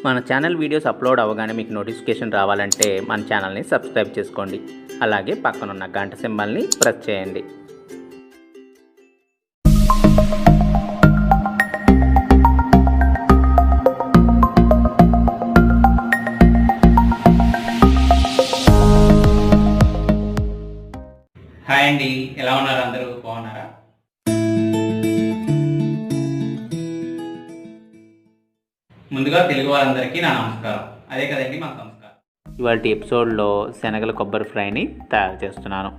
మన channel videos upload అవ్వగానే మీకు నోటిఫికేషన్ రావాలంటే మన ఛానల్ని సబ్స్క్రైబ్ చేసుకోండి. అలాగే పక్కనున్న గంట సింబల్ని ప్రెస్ చేయండి. హాయ్ అండి, ఎలా ఉన్నారు? అందరూ బాగున్నారా? ముందుగా తెలుగు వారందరికీ నా నమస్కారం. అదే కదండి మన సంస్కారం. ఇవాళ ఎపిసోడ్లో శనగల కొబ్బరి ఫ్రైని తయారు చేస్తున్నాను.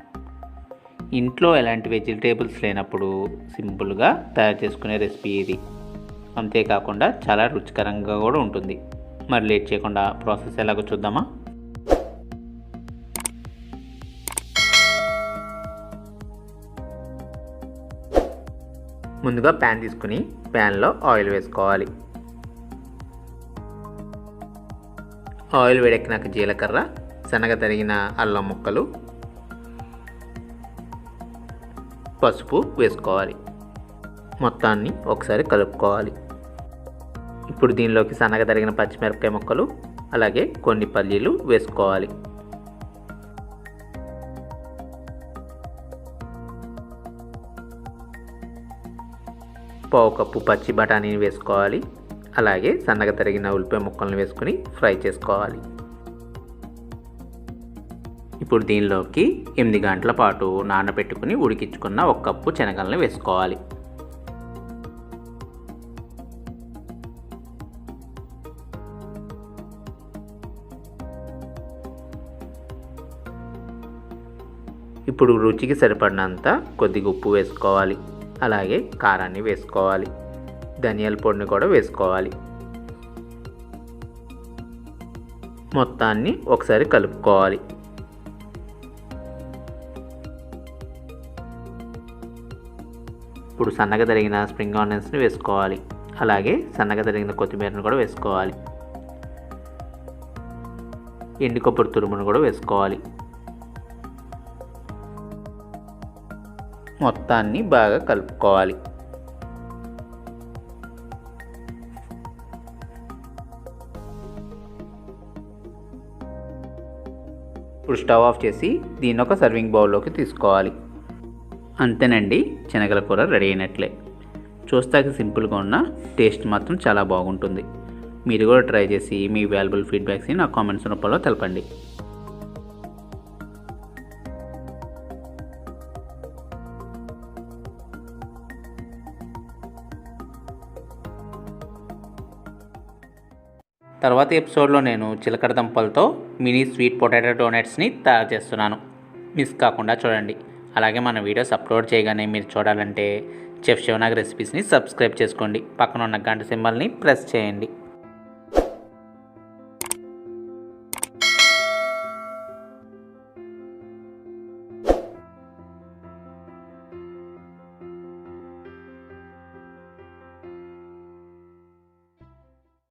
ఇంట్లో ఎలాంటి వెజిటేబుల్స్ లేనప్పుడు సింపుల్గా తయారు చేసుకునే రెసిపీ ఇది. అంతేకాకుండా చాలా రుచికరంగా కూడా ఉంటుంది. మరి లేట్ చేయకుండా ప్రాసెస్ ఎలాగో చూద్దామా? ముందుగా ప్యాన్ తీసుకుని ప్యాన్లో ఆయిల్ వేసుకోవాలి. ఆయిల్ వేడెక్కినాక జీలకర్ర, శనగ తరిగిన అల్లం ముక్కలు, పసుపు వేసుకోవాలి. మొత్తాన్ని ఒకసారి కలుపుకోవాలి. ఇప్పుడు దీనిలోకి సన్నగా తరిగిన పచ్చిమిరపకాయ ముక్కలు, అలాగే కొన్ని పల్లీలు వేసుకోవాలి. పావు కప్పు పచ్చి బఠానీని వేసుకోవాలి. అలాగే సన్నగా తరిగిన ఉల్లిపాయ ముక్కలను వేసుకుని ఫ్రై చేసుకోవాలి. ఇప్పుడు దీనిలోకి 8 గంటల పాటు నానబెట్టుకుని ఉడికించుకున్న 1 కప్పు శనగలను వేసుకోవాలి. ఇప్పుడు రుచికి సరిపడినంత కొద్దిగా ఉప్పు వేసుకోవాలి. అలాగే కారాన్ని వేసుకోవాలి. ధనియాల పొడిని కూడా వేసుకోవాలి. మొత్తాన్ని ఒకసారి కలుపుకోవాలి. ఇప్పుడు సన్నగా తరిగిన స్ప్రింగ్ ఆనియన్స్ని వేసుకోవాలి. అలాగే సన్నగా తరిగిన కొత్తిమీరను కూడా వేసుకోవాలి. ఎండు కొబ్బరి తురుమును కూడా వేసుకోవాలి. మొత్తాన్ని బాగా కలుపుకోవాలి. ఇప్పుడు స్టవ్ ఆఫ్ చేసి దీన్ని ఒక సర్వింగ్ బౌల్లోకి తీసుకోవాలి. అంతేనండి, శనగల కూర రెడీ అయినట్లే. చూస్తాక సింపుల్గా ఉన్న టేస్ట్ మాత్రం చాలా బాగుంటుంది. మీరు కూడా ట్రై చేసి మీ వాల్యుబుల్ ఫీడ్బ్యాక్స్ని నా కామెంట్స్ రూపంలో తెలపండి. తర్వాత ఎపిసోడ్లో నేను చిలకడ దుంపలతో మినీ స్వీట్ పొటాటో డోనట్స్ని తయారు చేస్తున్నాను. మిస్ కాకుండా చూడండి. అలాగే మన వీడియోస్ అప్లోడ్ చేయగానే మీరు చూడాలంటే చెఫ్ శివనాగ్ రెసిపీస్ని సబ్స్క్రైబ్ చేసుకోండి. పక్కన ఉన్న గంట సింబల్ని ప్రెస్ చేయండి.